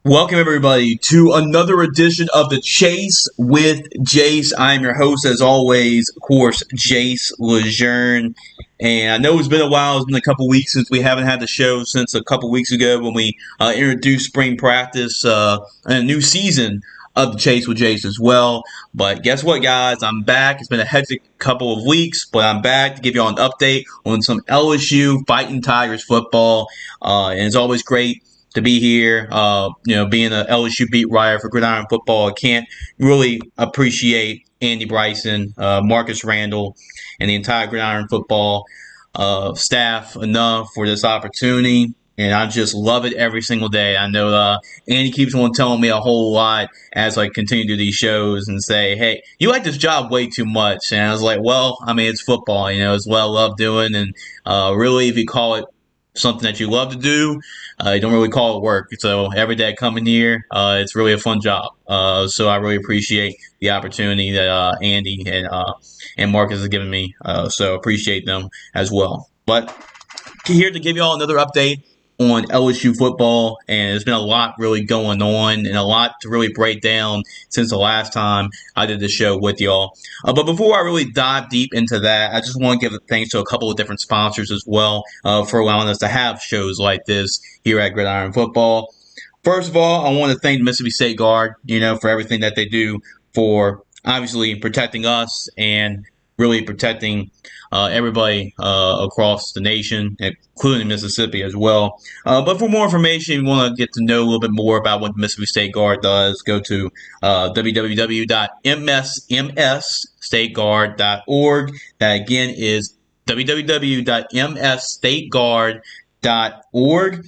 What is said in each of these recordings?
Welcome, everybody, to another edition of the Chase with Jace. I'm your host, as always, of course, Jace Lejeune. And I know it's been a while. It's been a couple weeks since we haven't had the show since a couple weeks ago when we introduced spring practice and a new season of the Chase with Jace as well. But guess what, guys? I'm back. It's been a hectic couple of weeks, but I'm back to give you all an update on some LSU Fighting Tigers football. And it's always great to be here. Being an LSU beat writer for Gridiron Football, I can't really appreciate Andy Bryson, Marcus Randall, and the entire Gridiron Football staff enough for this opportunity. And I just love it every single day. I know Andy keeps on telling me a whole lot as I continue to do these shows and say, hey, you like this job way too much. And I was like, well, I mean, it's football, it's what I love doing. And really, if you call it something that you love to do, you don't really call it work. So every day I come in here, it's really a fun job. So I really appreciate the opportunity that Andy and Marcus has given me. So appreciate them as well. But here to give you all another update on LSU football, and there's been a lot really going on and a lot to really break down since the last time I did the show with y'all. But before I really dive deep into that, I just want to give thanks to a couple of different sponsors as well for allowing us to have shows like this here at Gridiron Football. First of all, I want to thank the Mississippi State Guard, for everything that they do for obviously protecting us and really protecting everybody across the nation, including Mississippi as well. But for more information, if you want to get to know a little bit more about what the Mississippi State Guard does, go to www.msstateguard.org. That again is www.msstateguard.org.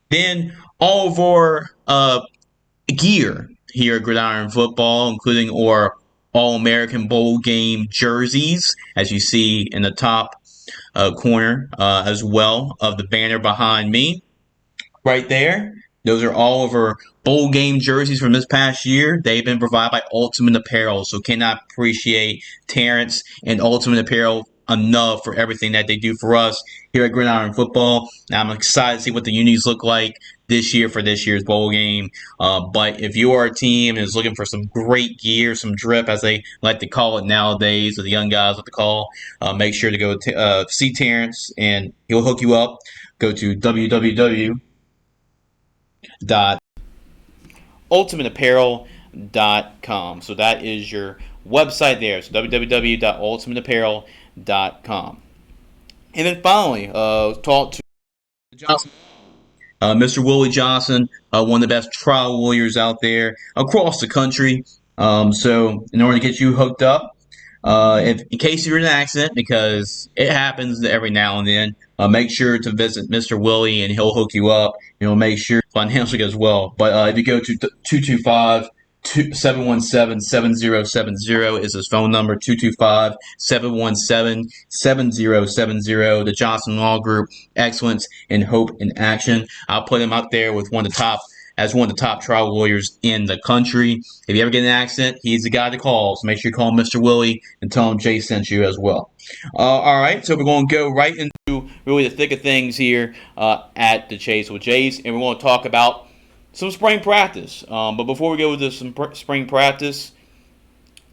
Then all of our gear here at Gridiron Football, including our All-American Bowl game jerseys, as you see in the top corner as well of the banner behind me. Right there. Those are all of our bowl game jerseys from this past year. They've been provided by Ultimate Apparel, so cannot appreciate Terrence and Ultimate Apparel enough for everything that they do for us here at Gridiron Football. Now, I'm excited to see what the unis look like this year for this year's bowl game. But if you are a team and is looking for some great gear, some drip, as they like to call it nowadays, or the young guys like to call, make sure to go see Terrence, and he'll hook you up. Go to www.ultimateapparel.com. So that is your website there. So www.ultimateapparel.com. And then finally, talk to Johnson. Mr. Willie Johnson, one of the best trial lawyers out there across the country. So in order to get you hooked up, in case you're in an accident, because it happens every now and then, make sure to visit Mr. Willie and he'll hook you up. Make sure financially as well. But if you go to 225-717-7070 is his phone number, 225-717-7070. The Johnson Law Group, excellence in hope in action. I'll put him up there with one of the top trial lawyers in the country. If you ever get in an accident, he's the guy to call. So make sure you call Mr. Willie and tell him Jay sent you as well. All right, so we're going to go right into really the thick of things here at the Chase with Jace, and we're going to talk about some spring practice. But before we go into some spring practice,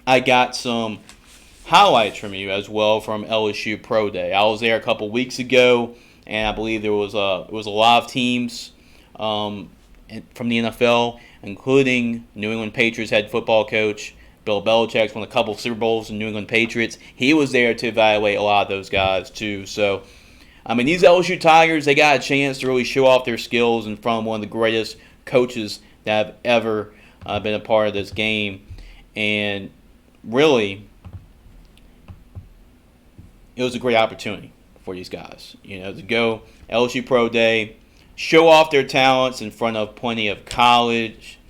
I got some highlights from you as well from LSU Pro Day. I was there a couple weeks ago, and I believe there was a lot of teams from the NFL, including New England Patriots head football coach Bill Belichick, won a couple of Super Bowls in New England Patriots. He was there to evaluate a lot of those guys too. So, I mean, these LSU Tigers, they got a chance to really show off their skills in front of one of the greatest coaches that have ever been a part of this game. And really, it was a great opportunity for these guys, to go LSU Pro Day, show off their talents in front of plenty of college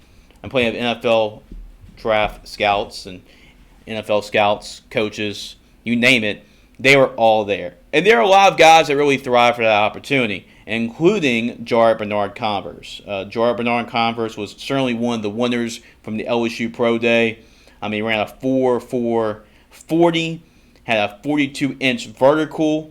and plenty of NFL draft scouts and NFL scouts, coaches, you name it. They were all there. And there are a lot of guys that really thrive for that opportunity, including Jarrett Bernard-Converse. Jarrett Bernard-Converse was certainly one of the winners from the LSU Pro Day. I mean, he ran a 4.4 40, had a 42-inch vertical,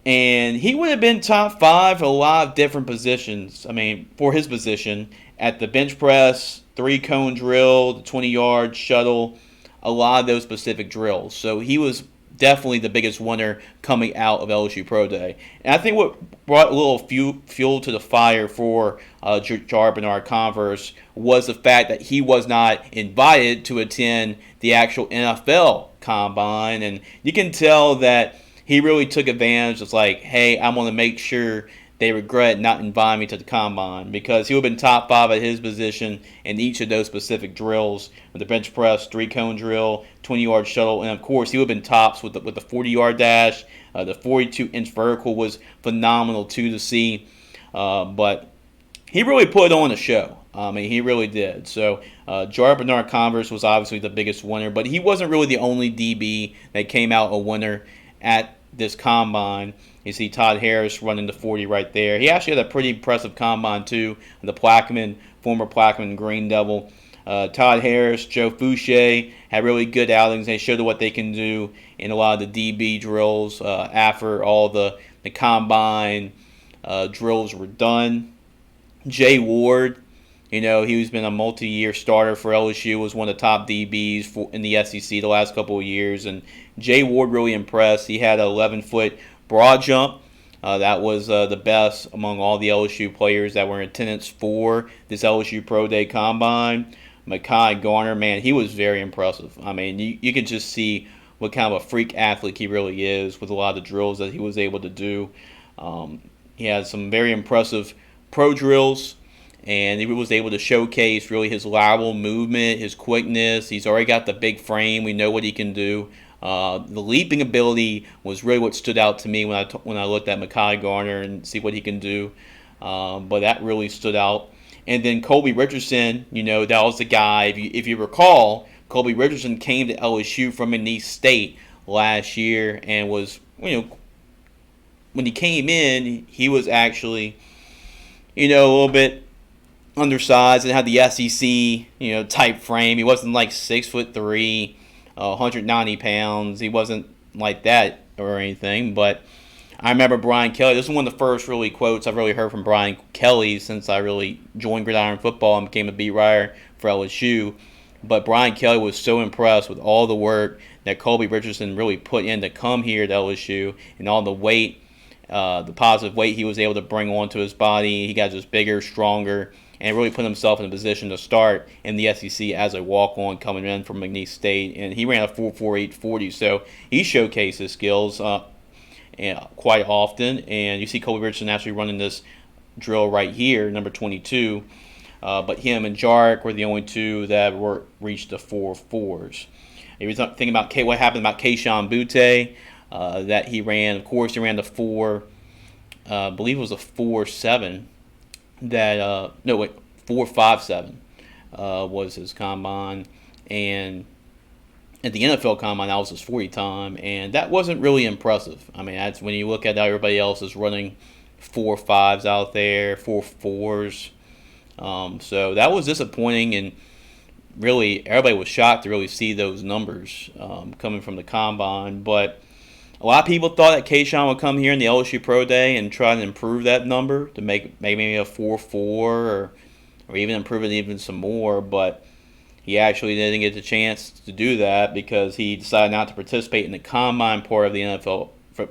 And he would have been top 5 for a lot of different positions. I mean, for his position at the bench press, 3-cone drill, the 20-yard shuttle, a lot of those specific drills. So he was definitely the biggest winner coming out of LSU Pro Day. And I think what brought a little fuel to the fire for Jar Bernard Converse was the fact that he was not invited to attend the actual NFL Combine. And you can tell that he really took advantage. It's like, hey, I'm going to make sure they regret not inviting me to the Combine, because he would have been top 5 at his position in each of those specific drills, with the bench press, 3-cone drill, 20-yard shuttle, and of course he would have been tops with the 40-yard dash. The 42-inch vertical was phenomenal too to see, but he really put on a show. I mean, he really did. So Jar Bernard Converse was obviously the biggest winner, but he wasn't really the only DB that came out a winner at this Combine. You see Todd Harris running the 40 right there. He actually had a pretty impressive Combine too. The former Plaquemine Green Devil. Todd Harris, Joe Fouché had really good outings. They showed what they can do in a lot of the DB drills after all the Combine drills were done. Jay Ward, he's been a multi-year starter for LSU, was one of the top DBs in the SEC the last couple of years, and Jay Ward really impressed. He had an 11-foot broad jump. That was the best among all the LSU players that were in attendance for this LSU Pro Day Combine. Mekhi Garner, man, he was very impressive. I mean, you could just see what kind of a freak athlete he really is with a lot of the drills that he was able to do. He had some very impressive pro drills, and he was able to showcase really his lateral movement, his quickness. He's already got the big frame. We know what he can do. The leaping ability was really what stood out to me when I looked at Mekhi Garner and see what he can do. But that really stood out. And then Colby Richardson, that was the guy. If you recall, Colby Richardson came to LSU from McNeese State last year and was, when he came in, he was actually, a little bit undersized and had the SEC, type frame. He wasn't like 6'3", 190 pounds. He wasn't like that or anything. But I remember Brian Kelly. This is one of the first really quotes I've really heard from Brian Kelly since I really joined Gridiron Football and became a beat writer for LSU. But Brian Kelly was so impressed with all the work that Colby Richardson really put in to come here to LSU, and all the weight, the positive weight he was able to bring onto his body. He got just bigger, stronger, and really put himself in a position to start in the SEC as a walk-on coming in from McNeese State. And he ran a 4.48 40, so he showcased his skills quite often. And you see Colby Richardson actually running this drill right here, number 22. But him and Jarek were the only two that reached the 4.4s. If you think about what happened about Keishawn Butte, that he ran, of course, he ran the 4, I believe it was a 4.7. 4.57 was his combine, and at the NFL combine that was his 40 time, and that wasn't really impressive. I mean, that's when you look at how everybody else is running 4.5s out there, 4.4s. So that was disappointing, and really everybody was shocked to really see those numbers coming from the combine. But a lot of people thought that Keishawn would come here in the LSU Pro Day and try to improve that number to make maybe a 4.4 or even improve it even some more. But he actually didn't get the chance to do that because he decided not to participate in the combine part of the NFL for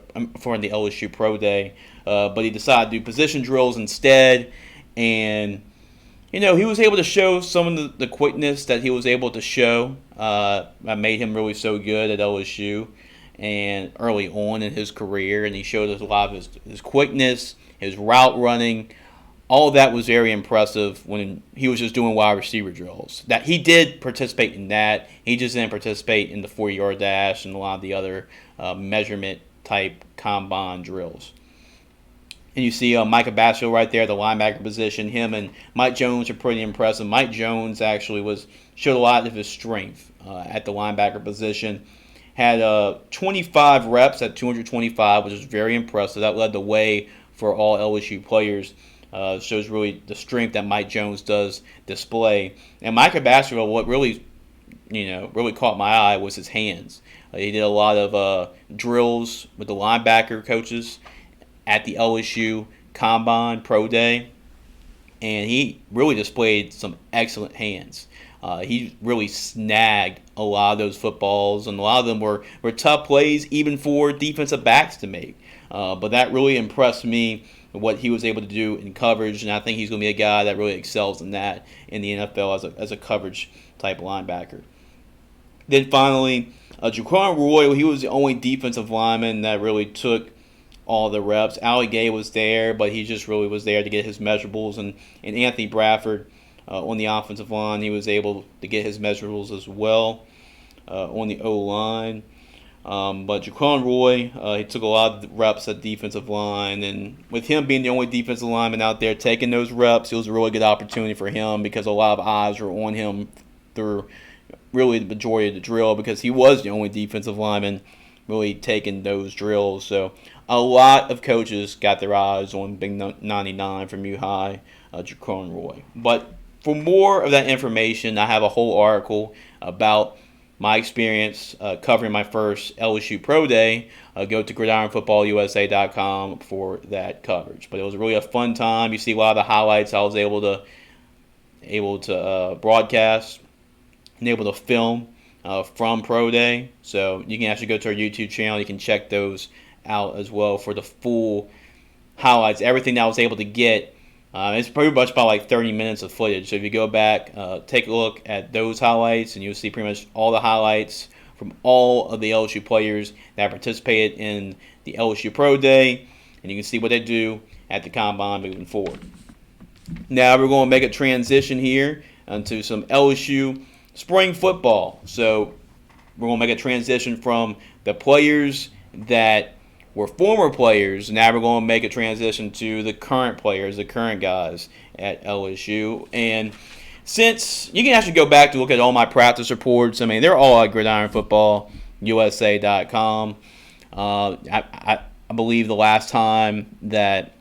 the LSU Pro Day. But he decided to do position drills instead. And, he was able to show some of the quickness that he was able to show. That made him really so good at LSU and early on in his career, and he showed us a lot of his quickness, his route running. All of that was very impressive when he was just doing wide receiver drills. That he did participate in that. He just didn't participate in the 40-yard dash and a lot of the other measurement type combine drills. And you see Micah Bashill right there, the linebacker position. Him and Mike Jones are pretty impressive. Mike Jones actually showed a lot of his strength at the linebacker position. Had 25 reps at 225, which is very impressive. That led the way for all LSU players. Shows really the strength that Mike Jones does display. And Micah Bashill, what really caught my eye was his hands. He did a lot of drills with the linebacker coaches, at the LSU Combine Pro Day, and he really displayed some excellent hands. He really snagged a lot of those footballs, and a lot of them were tough plays even for defensive backs to make. But that really impressed me, what he was able to do in coverage, and I think he's going to be a guy that really excels in that in the NFL as a coverage type linebacker. Then finally, Jaquan Roy, he was the only defensive lineman that really took all the reps. Ali Gay was there, but he just really was there to get his measurables. And Anthony Bradford on the offensive line, he was able to get his measurables as well on the O-line. But Jaquan Roy, he took a lot of reps at defensive line. And with him being the only defensive lineman out there taking those reps, it was a really good opportunity for him because a lot of eyes were on him through really the majority of the drill because he was the only defensive lineman really taking those drills. So a lot of coaches got their eyes on Big 99 from U-High, Jaquan Roy. But for more of that information, I have a whole article about my experience covering my first LSU Pro Day. Go to gridironfootballusa.com for that coverage. But it was really a fun time. You see a lot of the highlights I was able to broadcast and able to film from Pro Day. So you can actually go to our YouTube channel. You can check those out as well for the full highlights. Everything that I was able to get. It's pretty much about like 30 minutes of footage. So if you go back, take a look at those highlights, and you'll see pretty much all the highlights from all of the LSU players that participated in the LSU Pro Day, and you can see what they do at the Combine moving forward. Now we're going to make a transition here into some LSU spring football. So we're going to make a transition from the players that were former players. Now we're going to make a transition to the current players, the current guys at LSU. And since you can actually go back to look at all my practice reports, I mean, they're all at gridironfootballusa.com. I believe the last time that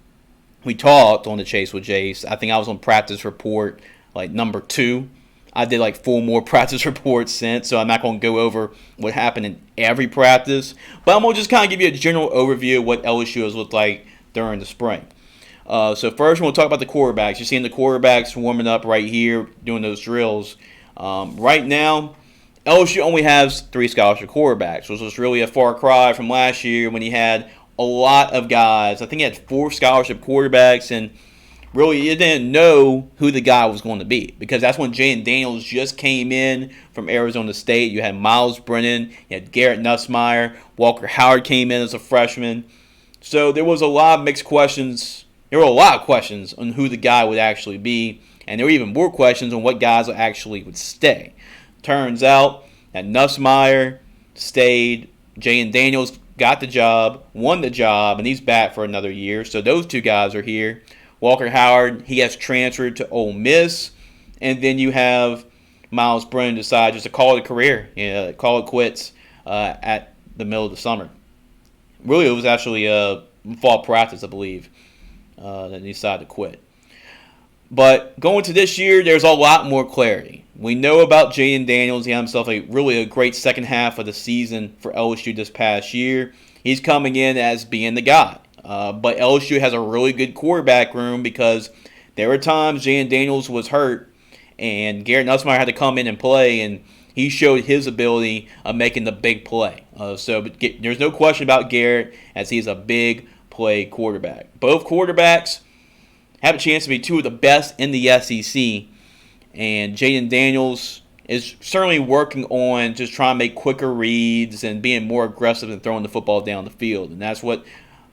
we talked on the Chase with Jace, I think I was on practice report like number 2. I did like 4 more practice reports since, so I'm not going to go over what happened in every practice. But I'm going to just kind of give you a general overview of what LSU has looked like during the spring. So first, we'll talk about the quarterbacks. You're seeing the quarterbacks warming up right here, doing those drills. Right now, LSU only has 3 scholarship quarterbacks, which was really a far cry from last year when he had a lot of guys. I think he had 4 scholarship quarterbacks, and really, you didn't know who the guy was going to be because that's when Jaden Daniels just came in from Arizona State. You had Miles Brennan, you had Garrett Nussmeier, Walker Howard came in as a freshman. So there was a lot of mixed questions. There were a lot of questions on who the guy would actually be, and there were even more questions on what guys actually would stay. Turns out that Nussmeier stayed, Jaden Daniels got the job, won the job, and he's back for another year. So those 2 guys are here. Walker Howard, he has transferred to Ole Miss. And then you have Miles Brennan decide just to call it a career, call it quits at the middle of the summer. Really, it was actually fall practice, I believe, that he decided to quit. But going to this year, there's a lot more clarity. We know about Jaden Daniels. He had himself a great second half of the season for LSU this past year. He's coming in as being the guy. But LSU has a really good quarterback room because there were times Jaden Daniels was hurt and Garrett Nussmeier had to come in and play, and he showed his ability of making the big play. So there's no question about Garrett as he's a big play quarterback. Both quarterbacks have a chance to be 2 of the best in the SEC, and Jaden Daniels is certainly working on just trying to make quicker reads and being more aggressive and throwing the football down the field, and that's what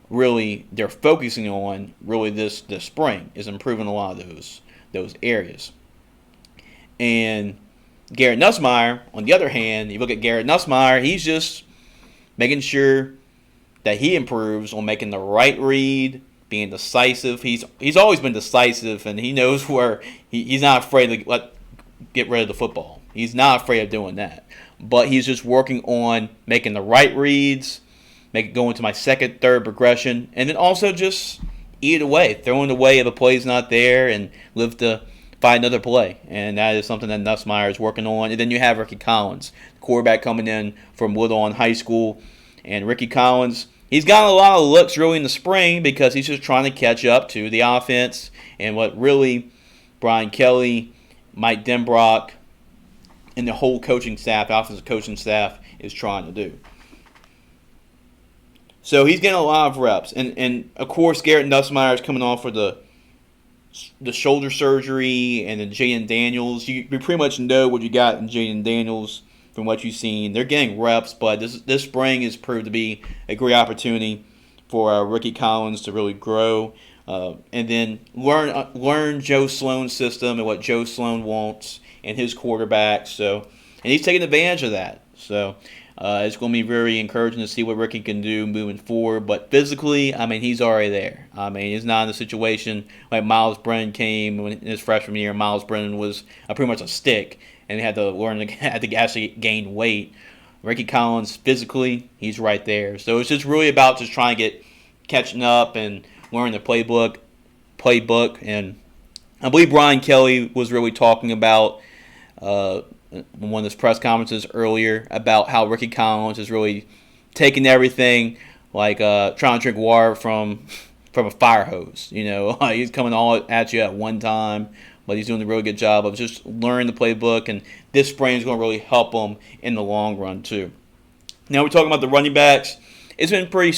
really they're focusing on really this spring, is improving a lot of those areas. And Garrett Nussmeier, on the other hand, you look at Garrett Nussmeier, he's just making sure that he improves on making the right read, being decisive. He's always been decisive, and he knows where he's not afraid to get rid of the football. He's not afraid of doing that. But he's just working on making the right reads, go into my second, third progression, and then also just eat it away, throwing it away if a play's not there, and live to find another play. And that is something that Nussmeier is working on. And then you have Ricky Collins, the quarterback coming in from Woodlawn High School. And Ricky Collins, He's gotten a lot of looks really in the spring because he's just trying to catch up to the offense and what really Brian Kelly, Mike Denbrock, and the whole coaching staff, offensive coaching staff, is trying to do. So he's getting a lot of reps. And of course, Garrett Nussmeier is coming off for the shoulder surgery, and then Jaden Daniels. You pretty much know what you got in Jaden Daniels from what you've seen. They're getting reps, but this spring has proved to be a great opportunity for Ricky Collins to really grow and then learn Joe Sloan's system and what Joe Sloan wants and his quarterback. And he's taking advantage of that. So it's going to be very encouraging to see what Ricky can do moving forward. But physically, I mean, he's already there. I mean, he's not in a situation like Miles Brennan came in his freshman year. Miles Brennan was pretty much a stick, and he had to actually gain weight. Ricky Collins, physically, he's right there. So it's just really about just trying to catching up and learning the playbook. And I believe Brian Kelly was really talking about one of his press conferences earlier about how Ricky Collins is really taking everything like trying to drink water from a fire hose. He's coming all at you at one time, but he's doing a really good job of just learning the playbook, and this spring is going to really help him in the long run too. Now we're talking about the running backs. It's been pretty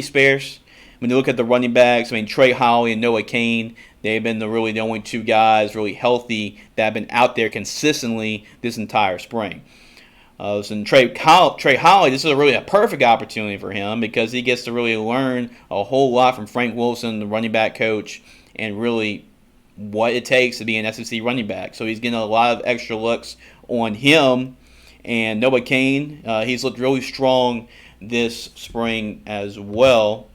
sparse. When you look at the running backs, I mean, Trey Holly and Noah Kane, they've been the only two guys really healthy that have been out there consistently this entire spring. So Trey Holly, this is really a perfect opportunity for him because he gets to really learn a whole lot from Frank Wilson, the running back coach, and really what it takes to be an SEC running back. So he's getting a lot of extra looks on him. And Noah Kane, he's looked really strong this spring as well.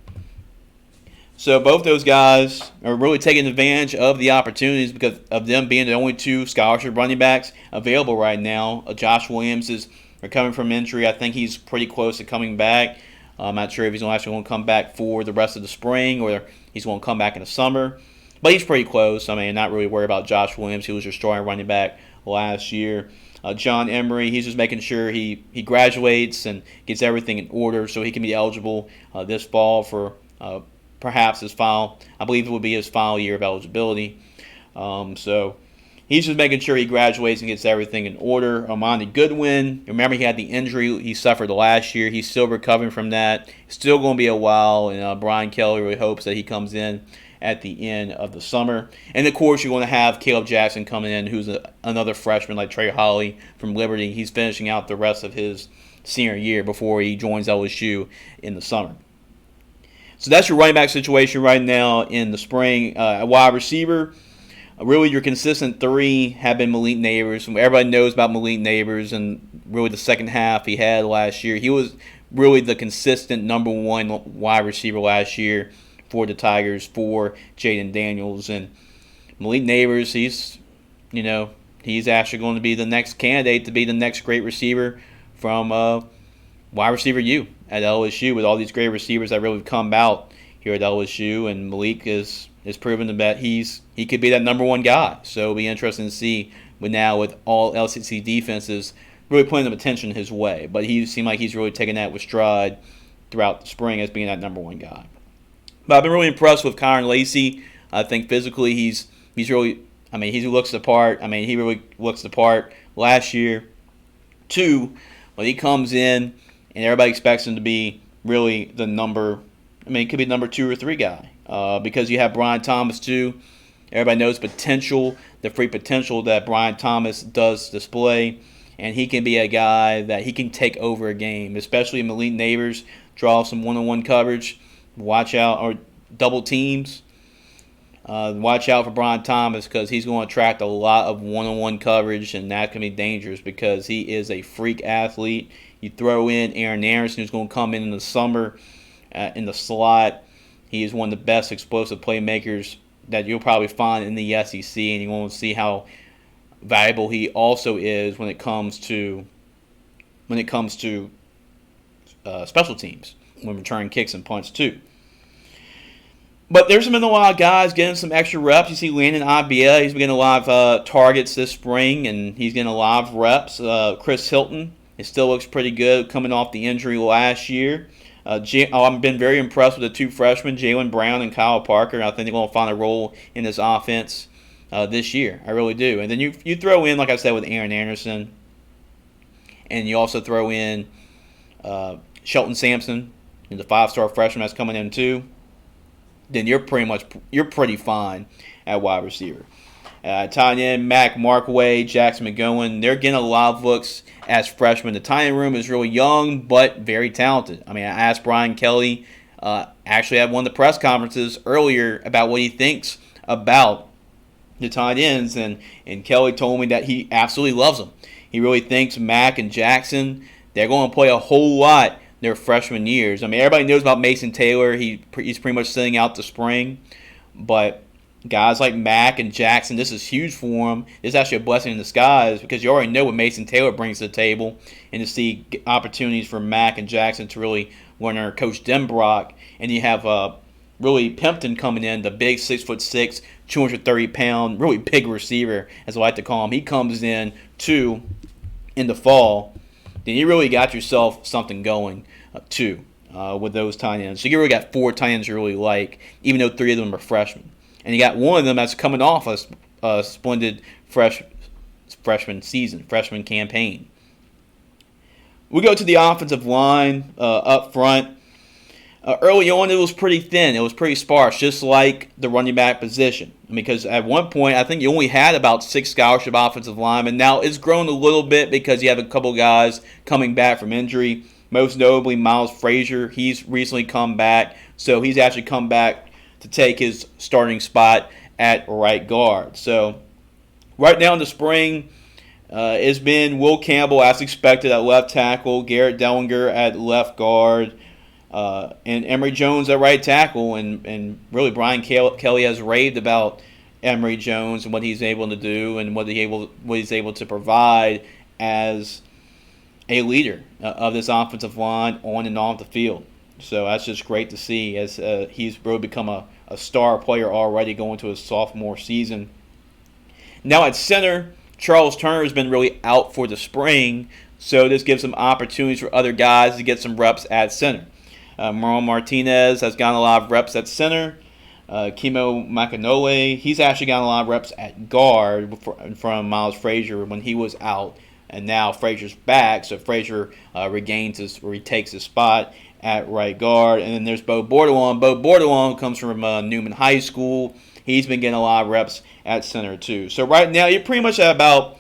So both those guys are really taking advantage of the opportunities because of them being the only two scholarship running backs available right now. Josh Williams is recovering from injury. I think he's pretty close to coming back. I'm not sure if he's actually going to come back for the rest of the spring or he's going to come back in the summer. But he's pretty close. I mean, not really worried about Josh Williams. He was your starting running back last year. John Emery, he's just making sure he graduates and gets everything in order so he can be eligible this fall for perhaps his final, I believe it would be his final year of eligibility. So he's just making sure he graduates and gets everything in order. Amani Goodwin, remember he had the injury he suffered last year. He's still recovering from that. It's still going to be a while, and Brian Kelly really hopes that he comes in at the end of the summer. And, of course, you're going to have Caleb Jackson coming in, who's another freshman like Trey Holly from Liberty. He's finishing out the rest of his senior year before he joins LSU in the summer. So that's your running back situation right now in the spring. Wide receiver, really your consistent three have been Malik Neighbors. Everybody knows about Malik Neighbors and really the second half he had last year. He was really the consistent number one wide receiver last year for the Tigers, for Jaden Daniels. And Malik Neighbors, he's actually going to be the next candidate to be the next great receiver from wide receiver U at LSU, with all these great receivers that really come out here at LSU, and Malik is proven that he could be that number one guy. So it'll be interesting to see with all LCC defenses really putting some attention his way. But he seemed like he's really taking that with stride throughout the spring as being that number one guy. But I've been really impressed with Kyron Lacey. I think physically he's really, he looks the part. He really looks the part last year too. When he comes in and everybody expects him to be really the he could be number 2 or 3 guy because you have Brian Thomas too. Everybody knows the free potential that Brian Thomas does display, and he can be a guy that he can take over a game, especially Malik Neighbors, draw some one-on-one coverage, watch out, or double teams. Watch out for Brian Thomas because he's going to attract a lot of one-on-one coverage, and that can be dangerous because he is a freak athlete. You throw in Aaron Anderson, who's going to come in the summer in the slot. He is one of the best explosive playmakers that you'll probably find in the SEC, and you want to see how valuable he also is when it comes to special teams, when returning kicks and punts too. But there's been a lot of guys getting some extra reps. You see Landon Abia, he's been getting a lot of targets this spring, and he's getting a lot of reps. Chris Hilton, It still looks pretty good coming off the injury last year. I've been very impressed with the two freshmen, Jalen Brown and Kyle Parker. I think they're going to find a role in this offense this year. I really do. And then you throw in, like I said, with Aaron Anderson, and you also throw in Shelton Sampson, the 5-star freshman that's coming in too. Then you're pretty fine at wide receiver. Tight end, Mac Markway, Jackson McGowan, they're getting a lot of looks as freshmen. The tight end room is really young, but very talented. I asked Brian Kelly, actually at one of the press conferences earlier, about what he thinks about the tight ends, and Kelly told me that he absolutely loves them. He really thinks Mac and Jackson, they're going to play a whole lot their freshman years. Everybody knows about Mason Taylor. He's pretty much sitting out the spring, but guys like Mac and Jackson, this is huge for them. It's actually a blessing in disguise because you already know what Mason Taylor brings to the table, and to see opportunities for Mac and Jackson to really learn under Coach Denbrock. And you have really Pimpton coming in, the big 6'6", 230-pound, really big receiver, as I like to call him. He comes in too in the fall. Then you really got yourself something going too with those tight ends. So you really got 4 tight ends you really like, even though 3 of them are freshmen. And you got one of them that's coming off a splendid freshman campaign. We go to the offensive line up front. Early on, it was pretty thin. It was pretty sparse, just like the running back position. Because at one point, I think you only had about 6 scholarship offensive linemen. Now, it's grown a little bit because you have a couple guys coming back from injury. Most notably, Miles Frazier. He's recently come back. So he's actually come back to take his starting spot at right guard. So right now in the spring, it's been Will Campbell, as expected, at left tackle, Garrett Dellinger at left guard, and Emory Jones at right tackle. And really Brian Kelly has raved about Emory Jones and what he's able to do and what he's able to provide as a leader of this offensive line on and off the field. So that's just great to see, as he's really become a star player already going to his sophomore season. Now at center, Charles Turner has been really out for the spring, so this gives some opportunities for other guys to get some reps at center. Marlon Martinez has gotten a lot of reps at center. Kimo Makanole, he's actually gotten a lot of reps at guard from Miles Frazier when he was out. And now Frazier's back, so Frazier retakes his spot at right guard. And then there's Bo Bordelon. Bo Bordelon comes from Newman High School. He's been getting a lot of reps at center too. So right now you're pretty much at about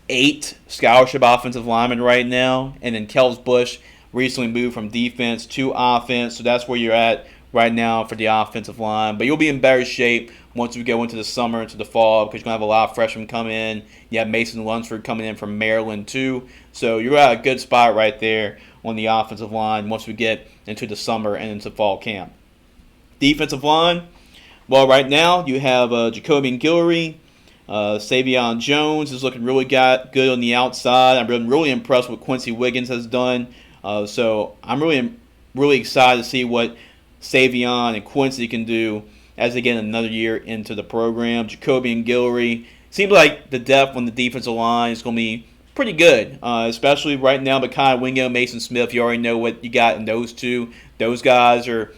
8 scholarship offensive linemen right now. And then Kels Bush recently moved from defense to offense. So that's where you're at right now for the offensive line. But you'll be in better shape once we go into the summer, into the fall, because you're going to have a lot of freshmen come in. You have Mason Lunsford coming in from Maryland too. So you're at a good spot right there on the offensive line once we get into the summer and into fall camp. Defensive line, well, right now you have Jacobian Guillory. Savion Jones is looking really good on the outside. I've been really impressed with what Quincy Wiggins has done. So I'm really excited to see what Savion and Quincy can do as they get another year into the program. Jacobian Guillory, seems like the depth on the defensive line is going to be pretty good, especially right now. But Kai Wingo, Mason Smith, you already know what you got in those two. Those guys are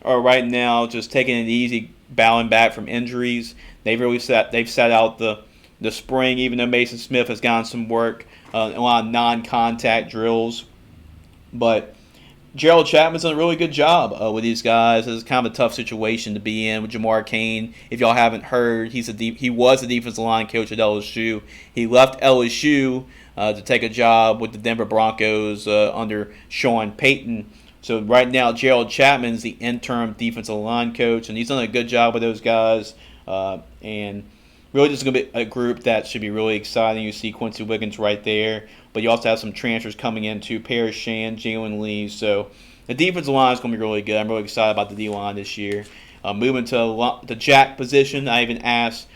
right now just taking it easy, bowing back from injuries. They've sat out the spring, even though Mason Smith has gotten some work, a lot of non-contact drills. But Gerald Chapman's done a really good job with these guys. It's kind of a tough situation to be in with Jamar Cain. If y'all haven't heard, he was a defensive line coach at LSU. He left LSU to take a job with the Denver Broncos under Sean Payton. So right now, Gerald Chapman's the interim defensive line coach, and he's done a good job with those guys. And really just going to be a group that should be really exciting. You see Quincy Wiggins right there. But you also have some transfers coming in too, Paris Shan, Jalen Lee. So the defensive line is going to be really good. I'm really excited about the D-line this year. Moving to the jack position, I even asked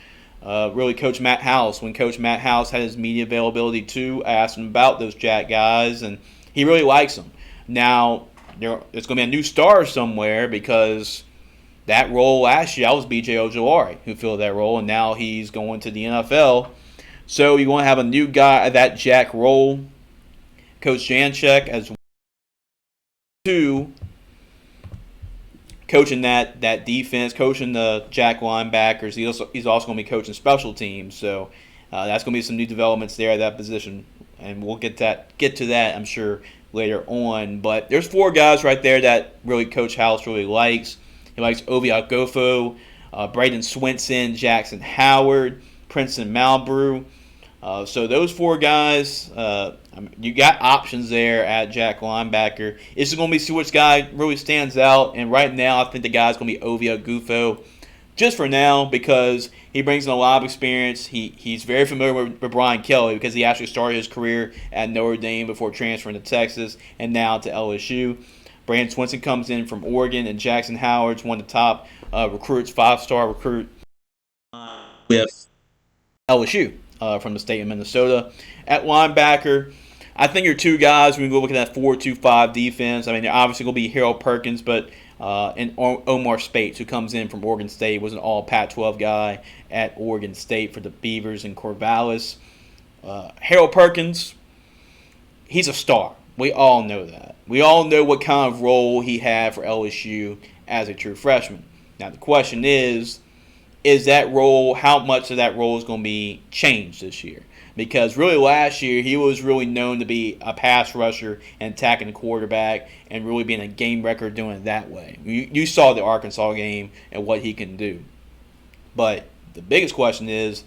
really Coach Matt House. When Coach Matt House had his media availability too, I asked him about those jack guys, and he really likes them. Now, there's going to be a new star somewhere because that role last year, I was B.J. Ojolari who filled that role, and now he's going to the NFL. So you're going to have a new guy at that jack role. Coach Janchek as well to coaching that defense, coaching the Jack linebackers. He's also going to be coaching special teams. So that's going to be some new developments there at that position, and we'll get to that I'm sure later on. But there's 4 guys right there that really Coach House really likes. He likes Ovi Agofo, Braden Swinson, Jackson Howard, Princeton Malbrew. So those 4 guys, you got options there at Jack linebacker. It's going to be see which guy really stands out. And right now, I think the guy's going to be Ovi Agofo, just for now, because he brings in a lot of experience. He's very familiar with Brian Kelly because he actually started his career at Notre Dame before transferring to Texas and now to LSU. Brandon Swinson comes in from Oregon, and Jackson Howard's one of the top recruits, 5-star recruit with LSU from the state of Minnesota. At linebacker, I think your 2 guys, when we go look at that 4-2-5 defense, I mean, they're obviously going to be Harold Perkins, but and Omar Spates, who comes in from Oregon State, was an all Pac-12 guy at Oregon State for the Beavers and Corvallis. Harold Perkins, he's a star. We all know that. We all know what kind of role he had for LSU as a true freshman. Now the question is that role, how much of that role is going to be changed this year? Because really last year he was really known to be a pass rusher and attacking the quarterback and really being a game record doing it that way. You saw the Arkansas game and what he can do. But the biggest question is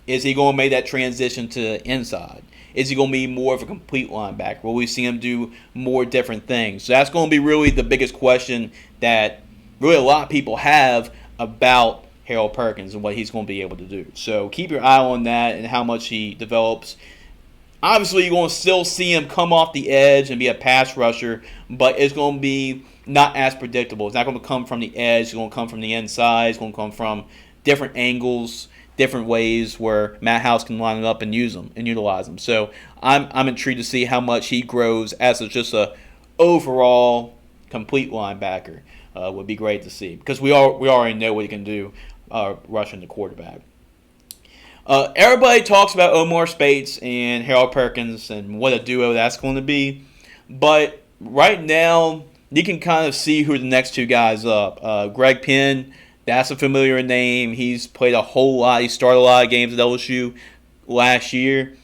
he going to make that transition to inside? Is he going to be more of a complete linebacker? Will we see him do more different things? So that's going to be really the biggest question that really a lot of people have about Harold Perkins and what he's going to be able to do. So keep your eye on that and how much he develops. Obviously, you're going to still see him come off the edge and be a pass rusher, but it's going to be not as predictable. It's not going to come from the edge. It's going to come from the inside. It's going to come from different angles, different ways where Matt House can line it up and use them and utilize them. So I'm intrigued to see how much he grows as just a overall complete linebacker. Would be great to see because we already know what he can do rushing the quarterback. Everybody talks about Omar Spates and Harold Perkins and what a duo that's going to be, but right now you can kind of see who the next 2 guys up. Greg Penn, that's a familiar name. He's played a whole lot. He started a lot of games at LSU last year.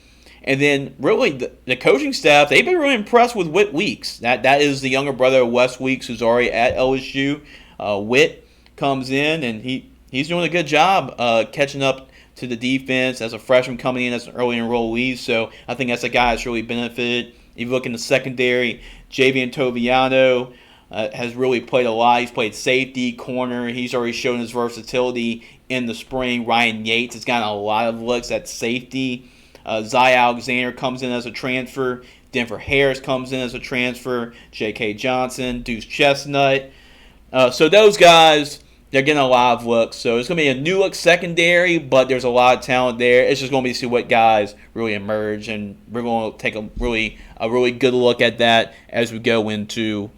And then really the coaching staff, they've been really impressed with Whit Weeks. That is the younger brother of Wes Weeks, who's already at LSU. Whit comes in, and he's doing a good job catching up to the defense as a freshman coming in as an early enrollee. So I think that's a guy that's really benefited. If you look in the secondary, Javian Toviano has really played a lot. He's played safety, corner. He's already shown his versatility in the spring. Ryan Yates has gotten a lot of looks at safety. Zy Alexander comes in as a transfer. Denver Harris comes in as a transfer. J.K. Johnson, Deuce Chestnut. So those guys, they're getting a lot of looks. So it's going to be a new look secondary, but there's a lot of talent there. It's just going to be see what guys really emerge, and we're going to take a really good look at that as we go into,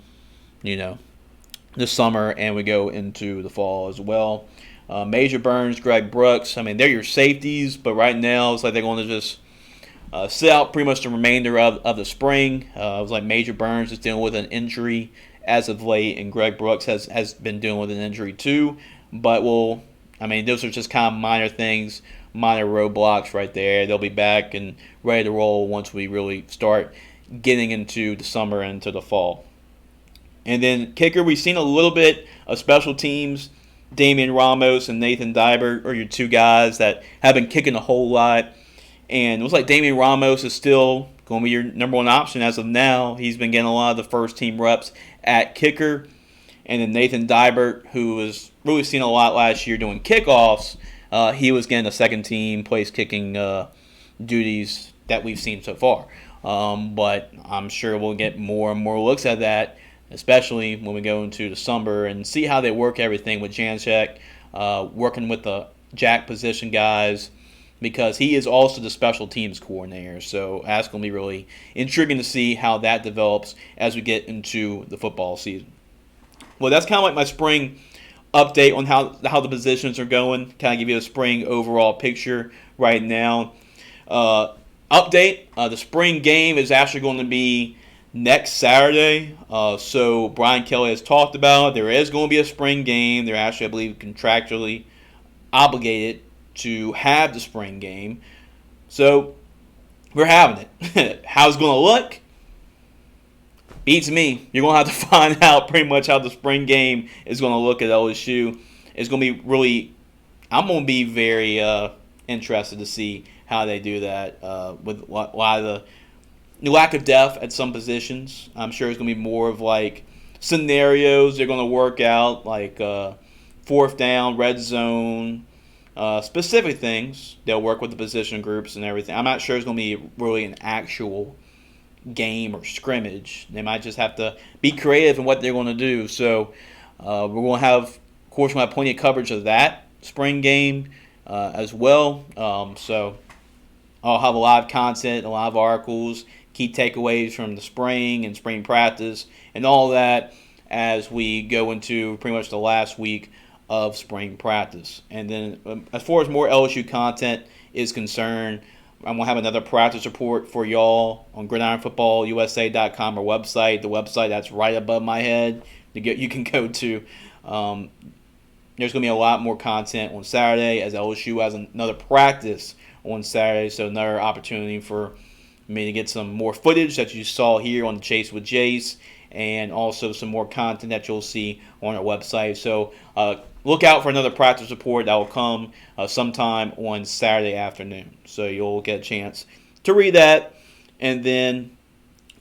the summer and we go into the fall as well. Major Burns, Greg Brooks, I mean, they're your safeties, but right now it's like they're going to just sit out pretty much the remainder of the spring. It was like Major Burns is dealing with an injury as of late, and Greg Brooks has been dealing with an injury too. But those are just kind of minor things, minor roadblocks right there. They'll be back and ready to roll once we really start getting into the summer and into the fall. And then kicker, we've seen a little bit of special teams. Damian Ramos and Nathan Dybert are your 2 guys that have been kicking a whole lot. And it looks like Damian Ramos is still going to be your number 1 option as of now. He's been getting a lot of the first-team reps at kicker. And then Nathan Dybert, who was really seen a lot last year doing kickoffs, he was getting the second-team place-kicking duties that we've seen so far. But I'm sure we'll get more and more looks at that, especially when we go into the summer and see how they work everything with Janchek, working with the jack position guys, because he is also the special teams coordinator. So that's going to be really intriguing to see how that develops as we get into the football season. Well, that's kind of like my spring update on how the positions are going. Kind of give you a spring overall picture right now. update. The spring game is actually going to be next Saturday. So Brian Kelly has talked about there is going to be a spring game. They're actually, I believe, contractually obligated to have the spring game. So we're having it. How it's going to look? Beats me. You're going to have to find out pretty much how the spring game is going to look at LSU. It's going to be really, I'm going to be very interested to see how they do that with a lot of the lack of depth at some positions. I'm sure it's going to be more of like scenarios they're going to work out, like fourth down, red zone, specific things. They'll work with the position groups and everything. I'm not sure it's going to be really an actual game or scrimmage. They might just have to be creative in what they're going to do. So we're going to have, of course, we'll have plenty of coverage of that spring game as well. So I'll have a lot of content, a lot of articles, key takeaways from the spring and spring practice and all that as we go into pretty much the last week of spring practice. And then as far as more LSU content is concerned, I'm going to have another practice report for y'all on gridironfootballusa.com, our website, the website that's right above my head. You can go to. There's going to be a lot more content on Saturday as LSU has another practice on Saturday, so another opportunity for me to get some more footage that you saw here on the Chase with Jace, and also some more content that you'll see on our website. So look out for another practice report that will come sometime on Saturday afternoon. So you'll get a chance to read that. And then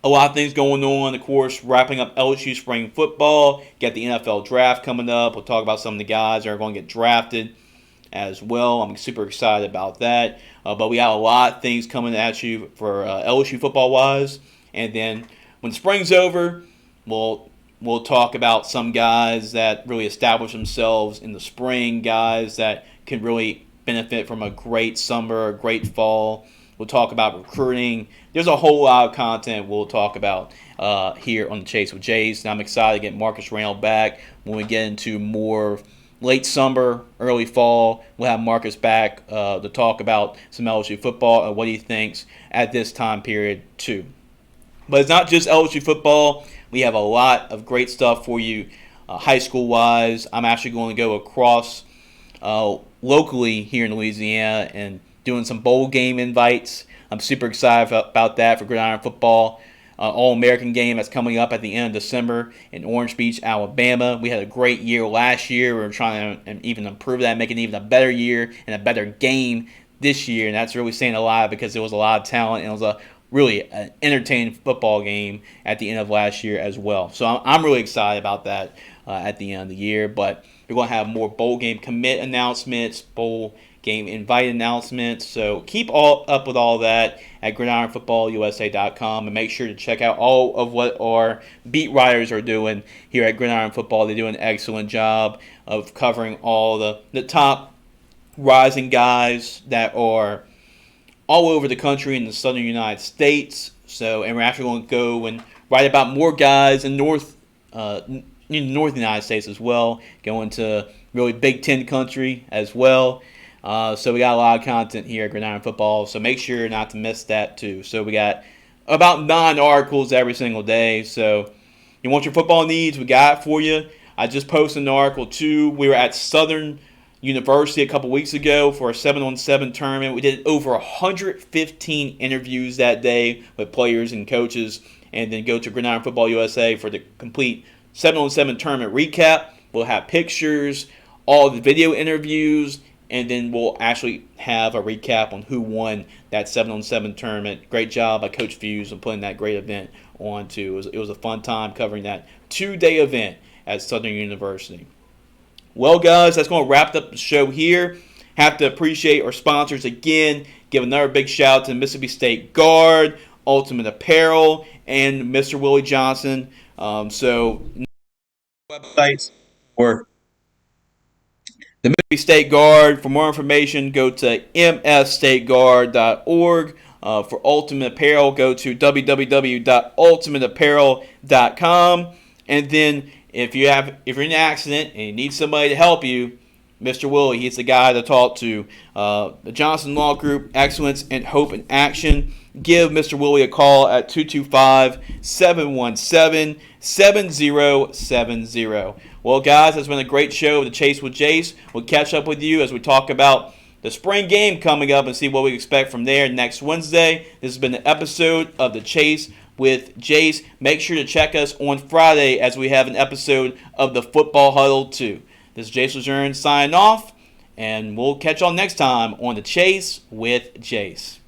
a lot of things going on, of course, wrapping up LSU spring football. Got the NFL draft coming up. We'll talk about some of the guys that are going to get drafted as well. I'm super excited about that. But we have a lot of things coming at you for LSU football-wise. And then when spring's over, we'll talk about some guys that really establish themselves in the spring, guys that can really benefit from a great summer, a great fall. We'll talk about recruiting. There's a whole lot of content we'll talk about here on the Chase with Jace. And I'm excited to get Marcus Reynolds back when we get into more late summer, early fall. We'll have Marcus back to talk about some LSU football and what he thinks at this time period too. But it's not just LSU football. We have a lot of great stuff for you high school-wise. I'm actually going to go across locally here in Louisiana and doing some bowl game invites. I'm super excited about that for Gridiron Football. All-American game that's coming up at the end of December in Orange Beach, Alabama. We had a great year last year. We're trying to even improve that, make it even a better year and a better game this year. And that's really saying a lot because there was a lot of talent and it was a really an entertaining football game at the end of last year as well. So I'm really excited about that at the end of the year. But we're going to have more bowl game commit announcements, bowl game invite announcements. So keep up with all that at gridironfootballusa.com and make sure to check out all of what our beat writers are doing here at Gridiron Football. They do an excellent job of covering all the top rising guys that are all over the country in the southern United States. So, and we're actually going to go and write about more guys in north United States as well, going to really Big Ten country as well. So we got a lot of content here at Gridiron Football, so make sure not to miss that too. So we got about 9 articles every single day. So you want your football needs, we got it for you. I just posted an article too. We were at Southern University a couple weeks ago for a 7-on-7 tournament. We did over 115 interviews that day with players and coaches, and then go to Gridiron Football USA for the complete 7-on-7 tournament recap. We'll have pictures, all the video interviews, and then we'll actually have a recap on who won that 7-on-7 tournament. Great job by Coach Fuse on putting that great event on too. It was a fun time covering that 2-day event at Southern University. Well, guys, that's going to wrap up the show here. Have to appreciate our sponsors again. Give another big shout out to Mississippi State Guard, Ultimate Apparel, and Mr. Willie Johnson. So, websites for the Mississippi State Guard. For more information, go to msstateguard.org. For Ultimate Apparel, go to www.ultimateapparel.com. And then if you're in an accident and you need somebody to help you, Mr. Willie, he's the guy to talk to. The Johnson Law Group, Excellence and Hope in Action. Give Mr. Willie a call at 225-717-7070. Well, guys, it's been a great show of The Chase with Jace. We'll catch up with you as we talk about the spring game coming up and see what we expect from there next Wednesday. This has been an episode of The Chase with Jace. Make sure to check us on Friday as we have an episode of the Football Huddle 2. This is Jace Lejeune signing off, and we'll catch y'all next time on The Chase with Jace.